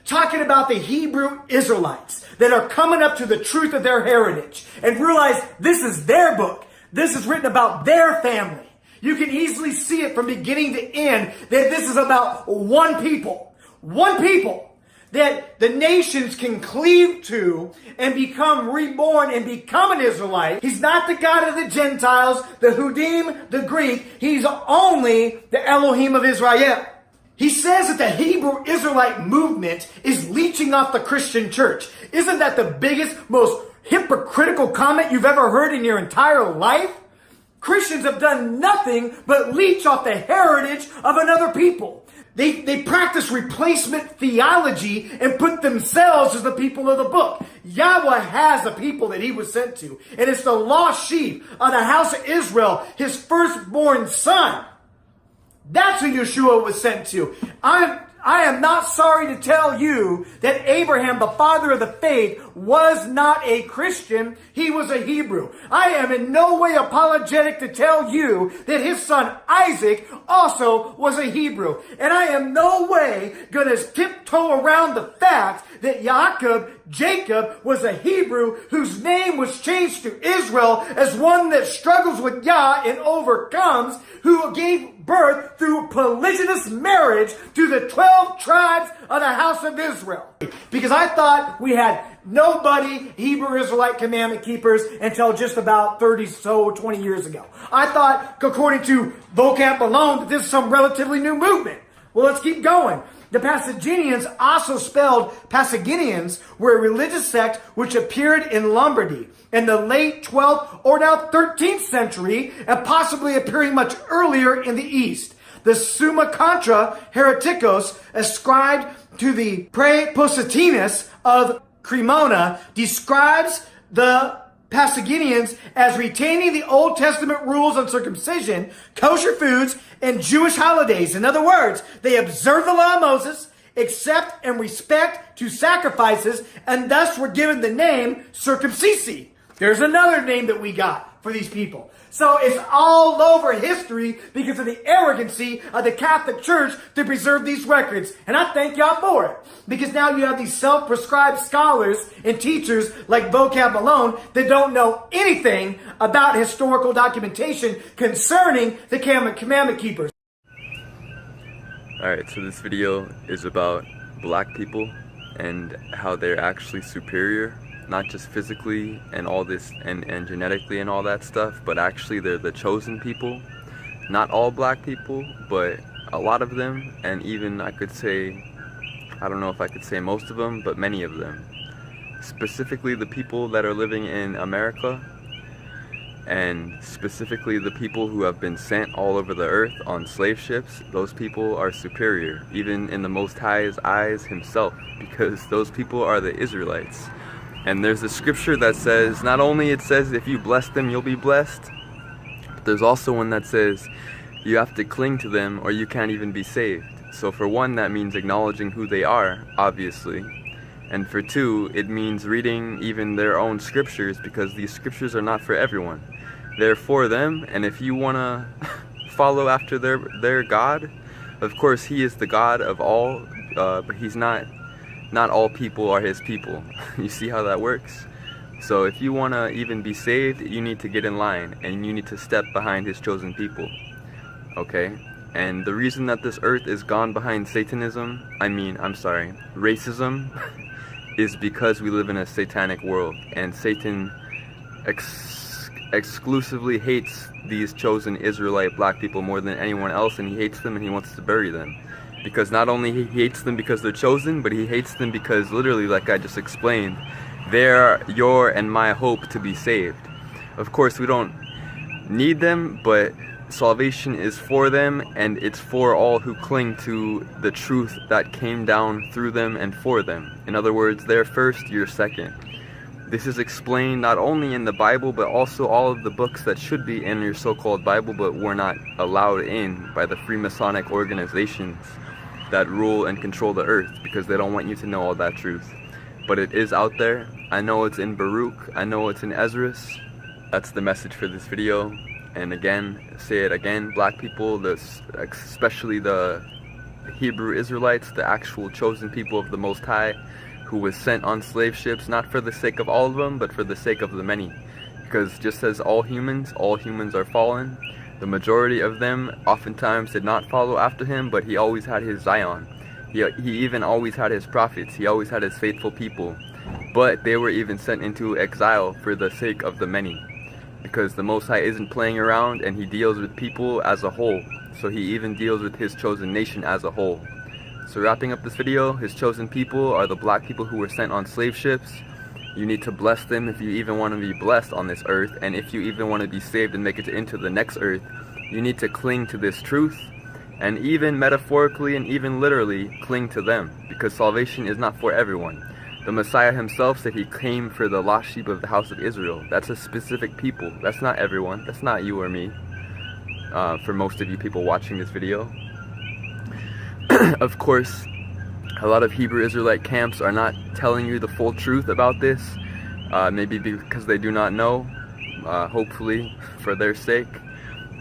talking about the Hebrew Israelites that are coming up to the truth of their heritage and realize this is their book. This is written about their family. You can easily see it from beginning to end that this is about one people that the nations can cleave to and become reborn and become an Israelite. He's not the God of the Gentiles, the Hudim, the Greek. He's only the Elohim of Israel. He says that the Hebrew Israelite movement is leeching off the Christian church. Isn't that the biggest, most hypocritical comment you've ever heard in your entire life? Christians have done nothing but leech off the heritage of another people. They practice replacement theology and put themselves as the people of the book. Yahweh has a people that he was sent to. And it's the lost sheep of the house of Israel, his firstborn son. That's who Yeshua was sent to. I am not sorry to tell you that Abraham, the father of the faith, was not a Christian. He was a Hebrew. I am in no way apologetic to tell you that his son Isaac also was a Hebrew. And I am no way going to tiptoe around the fact that Jacob was a Hebrew whose name was changed to Israel as one that struggles with Yah and overcomes, who gave birth through polygynous marriage to the 12 tribes of the house of Israel. Because I thought we had nobody Hebrew Israelite commandment keepers until just about 20 years ago. I thought, according to vocab alone, that this is some relatively new movement. Well, let's keep going. The Pasaginians, also spelled Pasaginians, were a religious sect which appeared in Lombardy in the late 12th or now 13th century, and possibly appearing much earlier in the East. The Summa Contra Hereticos, ascribed to the Praepositinus of Cremona, describes the Pasaginians as retaining the Old Testament rules on circumcision, kosher foods, and Jewish holidays. In other words, they observe the law of Moses, accept and respect to sacrifices, and thus were given the name circumcisi. There's another name that we got for these people. So it's all over history because of the arrogancy of the Catholic Church to preserve these records. And I thank y'all for it. Because now you have these self-prescribed scholars and teachers like Vocab Malone that don't know anything about historical documentation concerning the commandment keepers. Alright, so this video is about black people and how they're actually superior. Not just physically and all this and genetically and all that stuff, but actually they're the chosen people. Not all black people, but a lot of them, and even I could say, I don't know if I could say most of them, but many of them. Specifically the people that are living in America, and specifically the people who have been sent all over the earth on slave ships. Those people are superior, even in the Most High's eyes himself, because those people are the Israelites. And there's a scripture that says, not only it says if you bless them, you'll be blessed, but there's also one that says you have to cling to them or you can't even be saved. So for one, that means acknowledging who they are, obviously. And for two, it means reading even their own scriptures, because these scriptures are not for everyone. They're for them, and if you want to follow after their God, of course he is the God of all, but he's not all people are his people. You see how that works? So if you want to even be saved, you need to get in line and you need to step behind his chosen people. Okay? And the reason that this earth is gone behind racism, is because we live in a satanic world, and Satan exclusively hates these chosen Israelite black people more than anyone else, and he hates them and he wants to bury them. Because not only he hates them because they're chosen, but he hates them because literally, like I just explained, they're your and my hope to be saved. Of course, we don't need them, but salvation is for them, and it's for all who cling to the truth that came down through them and for them. In other words, they're first, you're second. This is explained not only in the Bible, but also all of the books that should be in your so-called Bible, but were not allowed in by the Freemasonic organizations that rule and control the earth, because they don't want you to know all that truth. But it is out there. I know it's in Baruch, I know it's in Esdras. That's the message for this video. And again, say it again, black people, especially the Hebrew Israelites, the actual chosen people of the Most High, who was sent on slave ships, not for the sake of all of them, but for the sake of the many. Because just as all humans are fallen, the majority of them oftentimes did not follow after him, but he always had his Zion. He even always had his prophets. He always had his faithful people. But they were even sent into exile for the sake of the many. Because the Most High isn't playing around, and he deals with people as a whole. So he even deals with his chosen nation as a whole. So wrapping up this video, his chosen people are the black people who were sent on slave ships. You need to bless them if you even want to be blessed on this earth. And if you even want to be saved and make it into the next earth, you need to cling to this truth. And even metaphorically and even literally cling to them. Because salvation is not for everyone. The Messiah himself said he came for the lost sheep of the house of Israel. That's a specific people. That's not everyone. That's not you or me. For most of you people watching this video. Of course, a lot of Hebrew Israelite camps are not telling you the full truth about this. Maybe because they do not know. Hopefully, for their sake.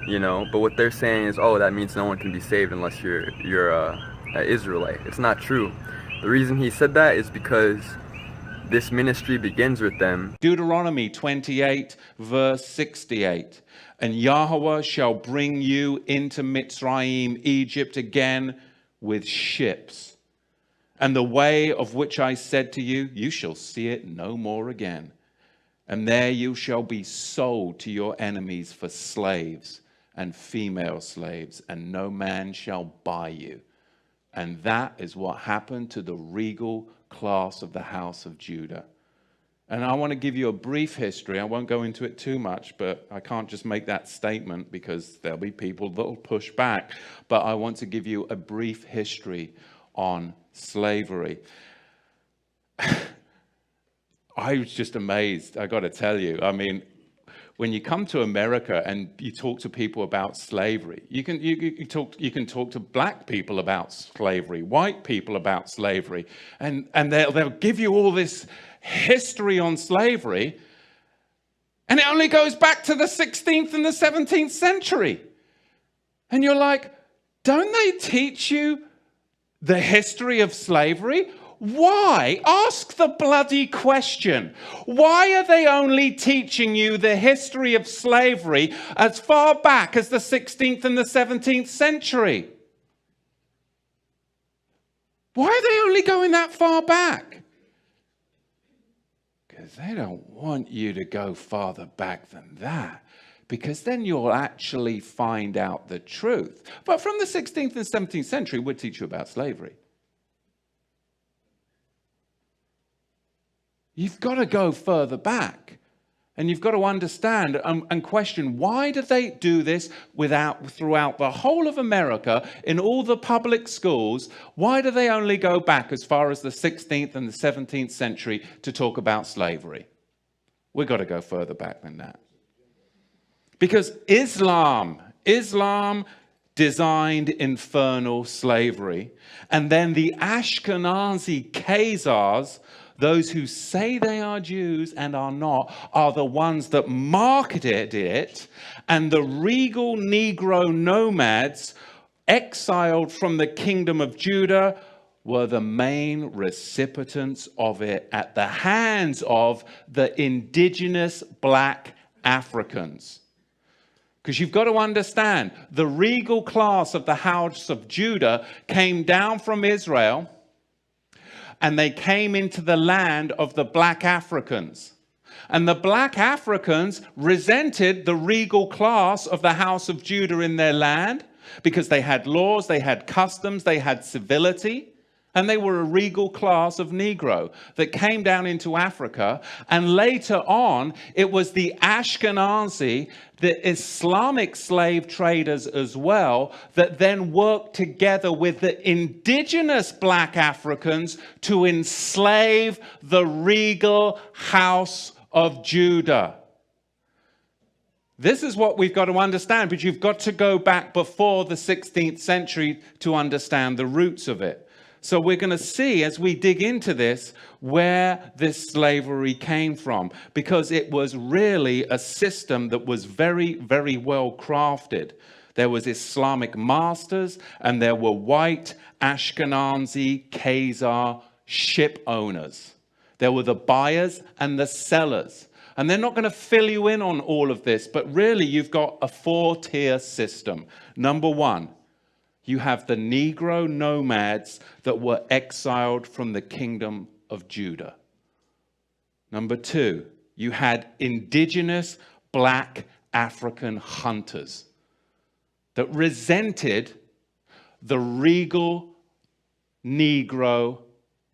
You know, but what they're saying is, oh, that means no one can be saved unless you're an Israelite. It's not true. The reason he said that is because this ministry begins with them. Deuteronomy 28 verse 68. And Yahweh shall bring you into Mitzrayim, Egypt again with ships. And the way of which I said to you, you shall see it no more again. And there you shall be sold to your enemies for slaves and female slaves, and no man shall buy you. And that is what happened to the regal class of the house of Judah. And I want to give you a brief history. I won't go into it too much, but I can't just make that statement because there'll be people that will push back. But I want to give you a brief history on slavery. I was just amazed, I got to tell you. I mean, when you come to America and you talk to people about slavery, you can talk to black people about slavery, white people about slavery, and they'll give you all this history on slavery, and it only goes back to the 16th and the 17th century. And you're like, don't they teach you the history of slavery? Why? Ask the bloody question. Why are they only teaching you the history of slavery as far back as the 16th and the 17th century? Why are they only going that far back? Because they don't want you to go farther back than that. Because then you'll actually find out the truth. But from the 16th and 17th century, we'll teach you about slavery. You've got to go further back. And you've got to understand and question, why do they do this throughout the whole of America, in all the public schools? Why do they only go back as far as the 16th and the 17th century to talk about slavery? We've got to go further back than that. Because Islam designed infernal slavery. And then the Ashkenazi Khazars, those who say they are Jews and are not, are the ones that marketed it. And the regal Negro nomads exiled from the kingdom of Judah were the main recipients of it at the hands of the indigenous black Africans. Because you've got to understand, the regal class of the house of Judah came down from Israel, and they came into the land of the black Africans. And the black Africans resented the regal class of the house of Judah in their land because they had laws, they had customs, they had civility. And they were a regal class of Negro that came down into Africa. And later on, it was the Ashkenazi, the Islamic slave traders as well, that then worked together with the indigenous black Africans to enslave the regal house of Judah. This is what we've got to understand, but you've got to go back before the 16th century to understand the roots of it. So we're going to see, as we dig into this, where this slavery came from, because it was really a system that was very, very well crafted. There was Islamic masters, and there were white Ashkenazi Khazar ship owners. There were the buyers and the sellers. And they're not going to fill you in on all of this, but really you've got a 4-tier system. Number one, you have the Negro nomads that were exiled from the kingdom of Judah. Number two, you had indigenous black African hunters that resented the regal Negro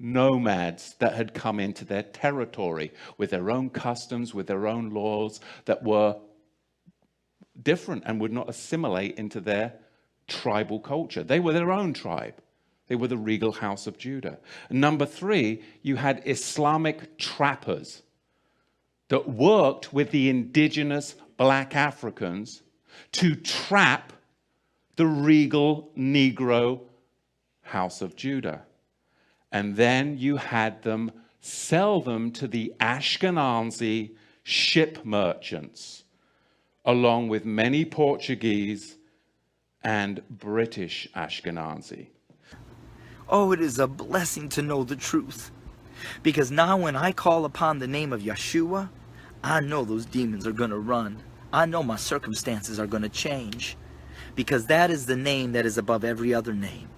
nomads that had come into their territory with their own customs, with their own laws that were different and would not assimilate into their tribal culture. They were their own tribe. They were the regal house of Judah. And number three, you had Islamic trappers that worked with the indigenous black Africans to trap the regal Negro house of Judah. And then you had them sell them to the Ashkenazi ship merchants, along with many Portuguese and British Ashkenazi. Oh, it is a blessing to know the truth. Because now when I call upon the name of Yeshua, I know those demons are going to run. I know my circumstances are going to change. Because that is the name that is above every other name.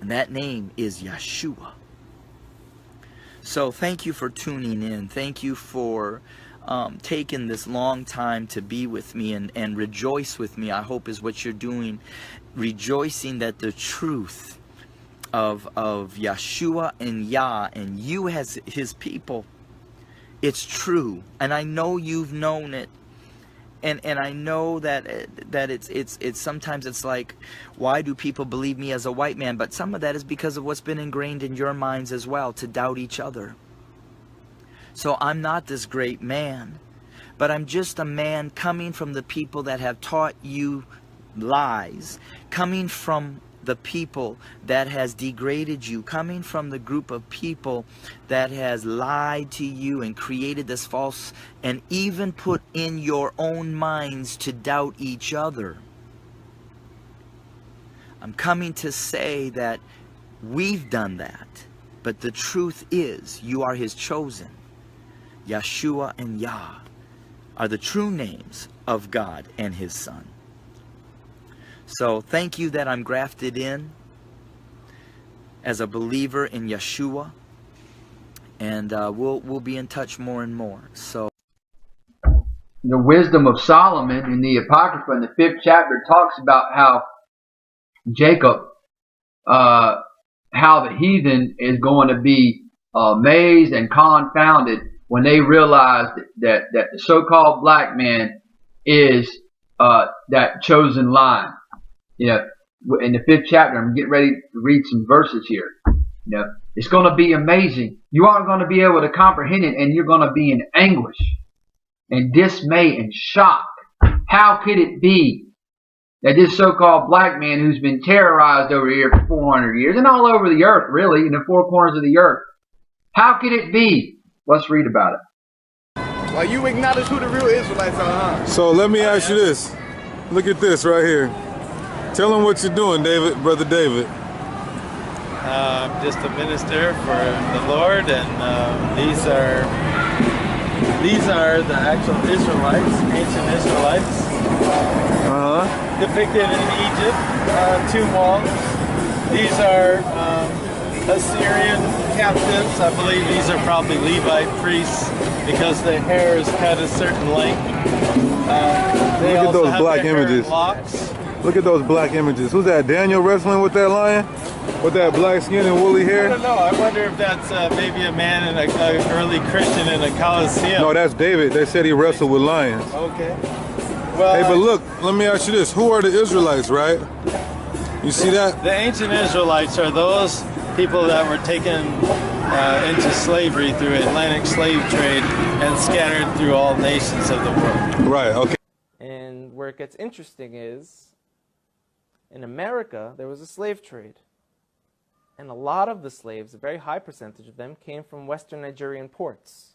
And that name is Yeshua. So thank you for tuning in. Thank you for taking this long time to be with me and rejoice with me, I hope is what you're doing. Rejoicing that the truth of Yeshua and Yah and you as his people, it's true. And I know you've known it. And I know that it's sometimes it's like, why do people believe me as a white man? But some of that is because of what's been ingrained in your minds as well, to doubt each other. So I'm not this great man, but I'm just a man coming from the people that have taught you lies, coming from the people that has degraded you, coming from the group of people that has lied to you and created this false and even put in your own minds to doubt each other. I'm coming to say that we've done that, but the truth is you are his chosen. Yeshua and Yah are the true names of God and his Son. So thank you that I'm grafted in as a believer in Yeshua, and we'll be in touch more and more. So the wisdom of Solomon in the Apocrypha in the 5th chapter talks about how Jacob, how the heathen is going to be amazed and confounded when they realize that the so-called black man is that chosen line. You know, in the 5th chapter, I'm getting ready to read some verses here. You know, it's going to be amazing. You aren't going to be able to comprehend it, and you're going to be in anguish and dismay and shock. How could it be that this so-called black man who's been terrorized over here for 400 years and all over the earth, really, in the four corners of the earth, how could it be? Let's read about it. Well, you acknowledge who the real Israelites are, huh? So let me ask you this. Look at this right here. Tell them what you're doing, David, Brother David. I'm just a minister for the Lord, and these are the actual Israelites, ancient Israelites, depicted in Egypt, tomb walls. These are Assyrian captives. I believe these are probably Levite priests because their hair is cut a certain length. They Look at also those have black their hair in images. locks. Look at those black images. Who's that? Daniel wrestling with that lion? With that black skin and woolly I hair? don't know. I wonder if that's maybe a man in an early Christian in a Colosseum. No, that's David. They said he wrestled with lions. Okay. Well, Hey, but look, let me ask you this. Who are the Israelites, right? You see that? the ancient Israelites are those people that were taken into slavery through Atlantic slave trade and scattered through all nations of the world. Right, okay. And where it gets interesting is, in America, there was a slave trade. And a lot of the slaves, a very high percentage of them, came from Western Nigerian ports.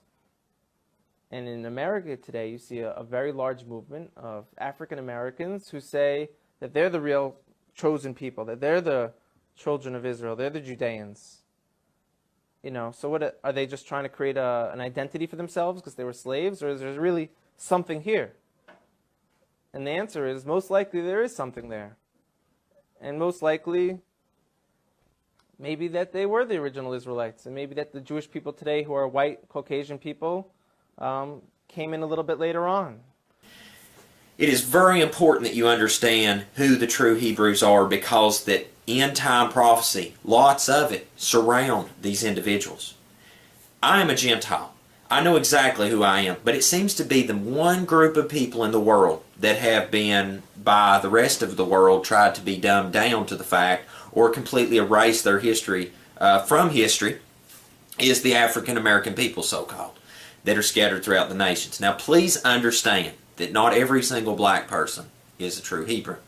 And in America today, you see a very large movement of African Americans who say that they're the real chosen people, that they're the children of Israel, they're the Judeans. You know, so what are they just trying to create an identity for themselves because they were slaves, or is there really something here? And the answer is most likely there is something there. And most likely maybe that they were the original Israelites, and maybe that the Jewish people today who are white, Caucasian people came in a little bit later on. It is very important that you understand who the true Hebrews are, because that end-time prophecy, lots of it, surround these individuals. I am a Gentile. I know exactly who I am, but it seems to be the one group of people in the world that have been, by the rest of the world, tried to be dumbed down to the fact or completely erase their history from history, is the African American people, so-called, that are scattered throughout the nations. Now, please understand that not every single black person is a true Hebrew,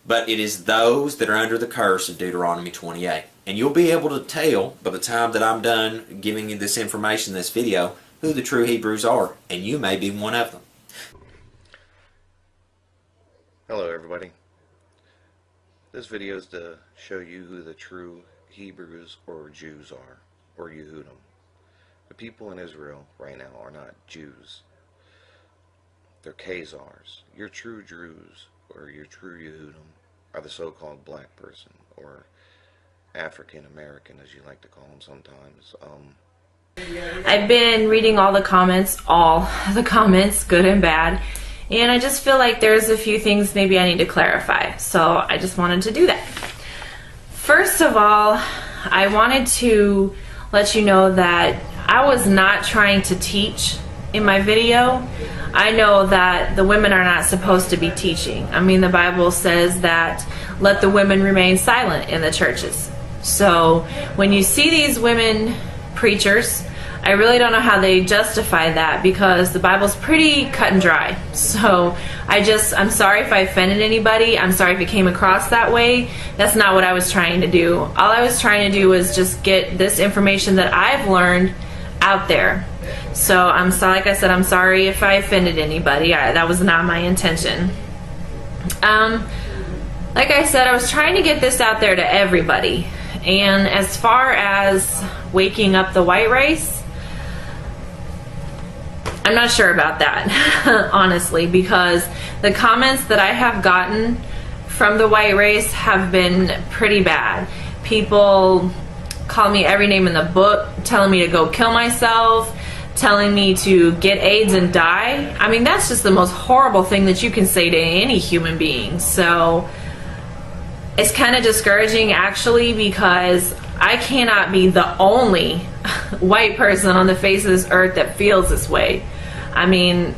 but it is those that are under the curse of Deuteronomy 28. And you'll be able to tell by the time that I'm done giving you this information in this video who the true Hebrews are, and you may be one of them. Hello everybody. This video is to show you who the true Hebrews or Jews are, or Yehudim. The people in Israel right now are not Jews. They're Khazars. Your true Jews, or your true Yehudim, are the so-called black person, or African American, as you like to call them sometimes. I've been reading all the comments, good and bad, and I just feel like there's a few things maybe I need to clarify, so I just wanted to do that. First of all, I wanted to let you know that I was not trying to teach in my video. I know that the women are not supposed to be teaching. I mean, the Bible says that let the women remain silent in the churches. So when you see these women preachers, I really don't know how they justify that, because the Bible's pretty cut and dry. So I'm sorry if I offended anybody. I'm sorry if it came across that way. That's not what I was trying to do. All I was trying to do was just get this information that I've learned out there. So like I said, I'm sorry if I offended anybody. That was not my intention. Like I said, I was trying to get this out there to everybody. And as far as waking up the white race, I'm not sure about that, honestly, because the comments that I have gotten from the white race have been pretty bad. People call me every name in the book, telling me to go kill myself, telling me to get AIDS and die. I mean, that's just the most horrible thing that you can say to any human being. So it's kind of discouraging, actually, because I cannot be the only white person on the face of this earth that feels this way. I mean,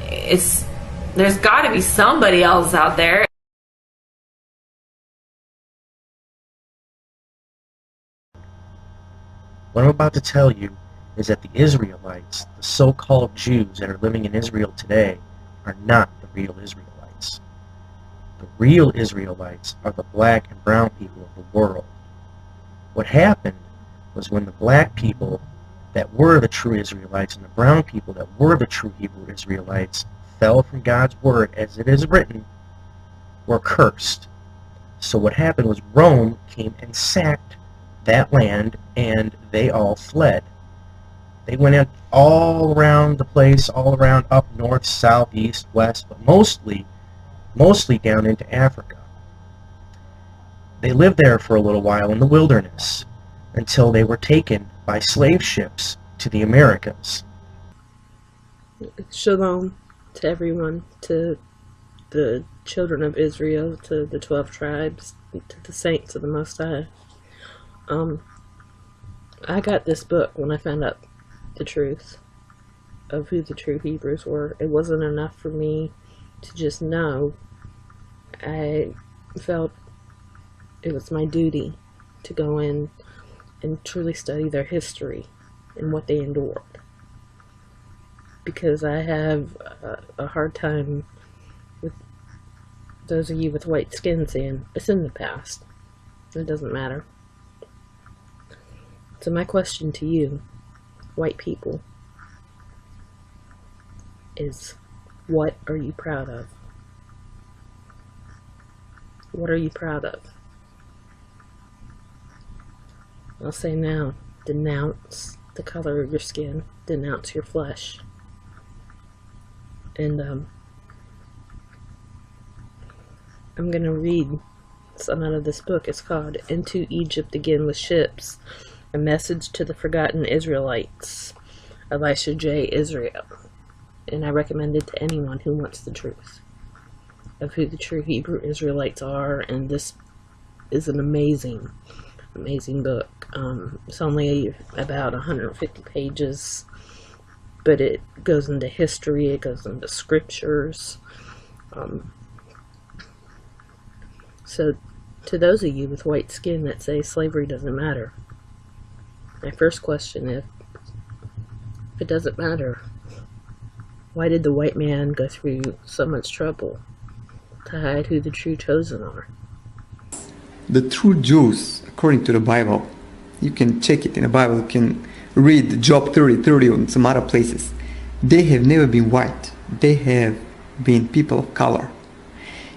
there's got to be somebody else out there. What I'm about to tell you is that the Israelites, the so-called Jews that are living in Israel today, are not the real Israelites. The real Israelites are the black and brown people of the world. What happened was when the black people that were the true Israelites and the brown people that were the true Hebrew Israelites fell from God's word, as it is written, were cursed. So what happened was Rome came and sacked that land, and they all fled. They went in all around the place, all around up north, south, east, west, but mostly down into Africa. They lived there for a little while in the wilderness until they were taken by slave ships to the Americas. Shalom to everyone, to the children of Israel, to the 12 tribes, to the saints of the Most High. I got this book when I found out the truth of who the true Hebrews were. It wasn't enough for me to just know. I felt it was my duty to go in and truly study their history and what they endured, because I have a hard time with those of you with white skin saying it's in the past. It doesn't matter. So my question to you, white people, is what are you proud of? What are you proud of? I'll say now, denounce the color of your skin, denounce your flesh. And I'm going to read some out of this book. It's called Into Egypt Again with Ships, A Message to the Forgotten Israelites, Elisha J. Israel. And I recommend it to anyone who wants the truth of who the true Hebrew Israelites are. And this is an amazing book. It's only about 150 pages, but it goes into history, it goes into scriptures. So to those of you with white skin that say slavery doesn't matter, my first question is, if it doesn't matter, why did the white man go through so much trouble to hide who the true chosen are? The true Jews, according to the Bible, you can check it in the Bible, you can read Job 30:30 and some other places. They have never been white. They have been people of color.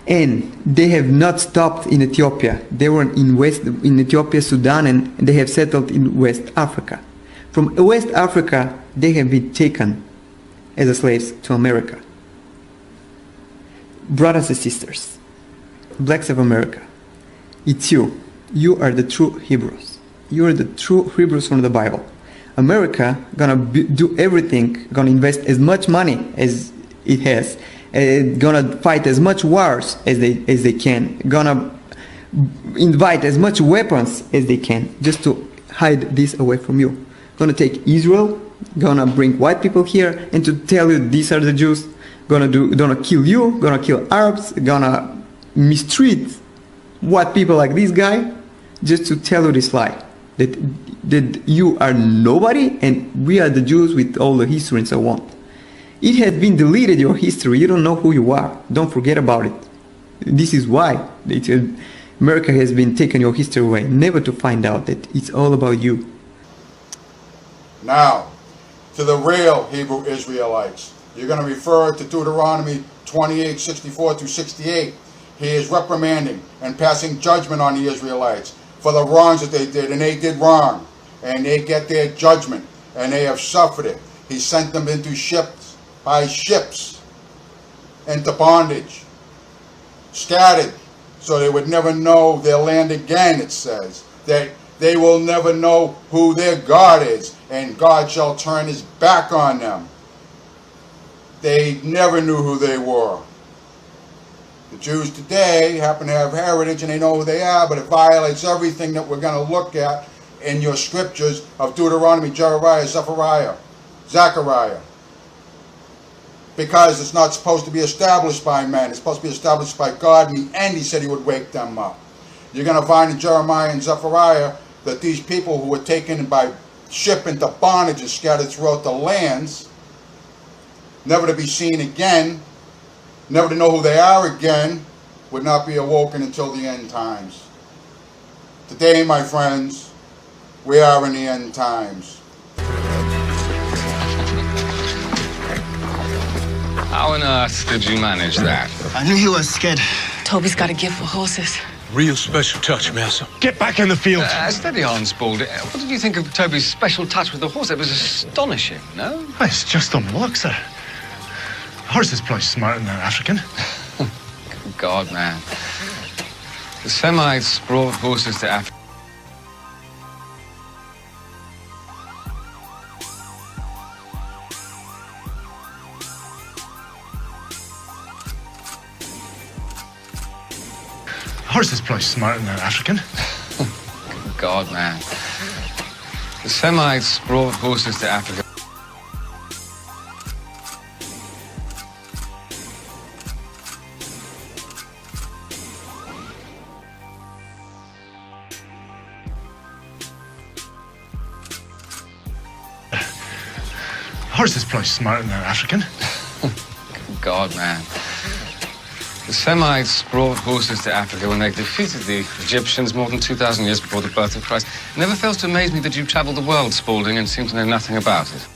And they have not stopped in Ethiopia. They were in Ethiopia, Sudan, and they have settled in West Africa. From West Africa, they have been taken as slaves to America. Brothers and sisters, blacks of America, it's you. You are the true Hebrews. You are the true Hebrews from the Bible. America gonna do everything, gonna invest as much money as it has, gonna fight as much wars as they can, gonna invite as much weapons as they can just to hide this away from you. Gonna take Israel, gonna bring white people here and to tell you these are the Jews, gonna kill you, gonna kill Arabs, gonna mistreat white people like this guy just to tell you this lie that you are nobody and we are the Jews with all the history and so on. It has been deleted, your history. You don't know who you are. Don't forget about it. This is why America has been taking your history away, never to find out that it's all about you. Now, to the real Hebrew Israelites, you're going to refer to Deuteronomy 28:64-68. He is reprimanding and passing judgment on the Israelites for the wrongs that they did, and they did wrong, and they get their judgment, and they have suffered it. He sent them into ships, by ships, into bondage, scattered, so they would never know their land again, it says. That they will never know who their God is, and God shall turn his back on them. They never knew who they were. The Jews today happen to have heritage and they know who they are, but it violates everything that we're going to look at in your scriptures of Deuteronomy, Jeremiah, Zechariah. Because it's not supposed to be established by man. It's supposed to be established by God, and in the end he said he would wake them up. You're going to find in Jeremiah and Zechariah that these people who were taken by ship into bondage and scattered throughout the lands, never to be seen again, never to know who they are again, would not be awoken until the end times. Today, my friends, we are in the end times. How on earth did you manage that? I knew he was scared. Toby's got a gift for horses. Real special touch, Massa. Get back in the field. Steady on, Spaulding. What did you think of Toby's special touch with the horse? It was astonishing, no? It's just on luck, sir. Horse is probably smarter than an African. Good God, man. The Semites brought horses to Africa. Horse is probably smarter than an African. Good God, man. The Semites brought horses to Africa. Horse is probably smarter than an African. Good God, man. The Semites brought horses to Africa when they defeated the Egyptians more than 2,000 years before the birth of Christ. It never fails to amaze me that you've traveled the world, Spaulding, and seem to know nothing about it.